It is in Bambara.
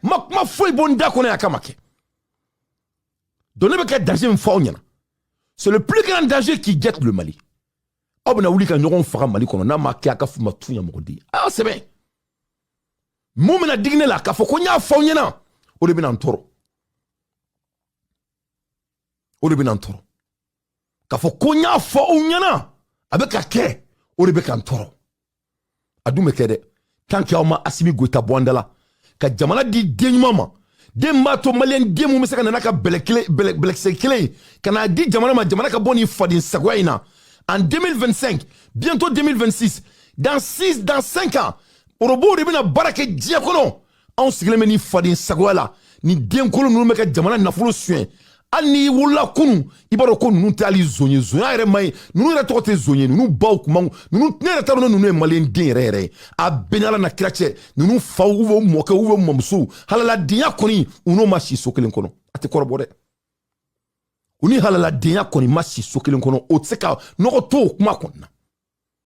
ma foyi bon da kɔnɔ ya kama kɛ. Donc ne bɛ ka danger min fɔ aw ɲɛna. C'est le plus grand danger qui guette le Mali. Aw bɛna wuli ka ɲɔgɔn faga Mali kɔnɔ n'a ma kɛ a ka fuma tu ɲɛmɔgɔden. Ah sɛbɛn. Mun bɛna digi ne la k'a fɔ ko n y'a fɔ aw ɲɛna o de bɛna n tɔɔrɔ. O de bɛna n tɔɔrɔ. K'a fɔ ko n y'a fɔ aw ɲɛna a bɛ ka kɛ o de bɛ ka n tɔɔrɔ. A dun bɛ kɛ dɛ. Tant que aw ma Assimi Goïta bɔ an da la ka jamana di den ɲuman ma. Den b'a to maliyɛn den mun bɛ se ka nana ka bɛlɛkisɛ kelen ye ka n'a di jamana ma jamana ka bɔ nin faden sagoya in na. En 2025, bientôt 2026, dans 5 ans, orobo de bɛna baara kɛ diɲɛ kɔnɔ. Anw sigilen bɛ nin faden sagoya la ni den kolon ninnu bɛ ka jamana nafolo suɲɛ. Hali n'i wolola kunun i b'a dɔn ko ninnu tɛ hali zon ye zonya yɛrɛ ma ye ninnu yɛrɛ tɔgɔ tɛ zon ye ninnu baw kuma ninnu ne yɛrɛ t'a dɔn ninnu ye maliyɛn den yɛrɛ yɛrɛ ye a bɛɛ ni Ala na kira cɛ ninnu faw ou mɔkɛ ou mɔmusow halaladenya kɔni u n'o ma si so kelen kɔnɔ a tɛ kɔrɔbɔ dɛ u ni halaladenya kɔni ma si so kelen kɔnɔ o tɛ se ka nɔgɔ to o kuma kɔnɔna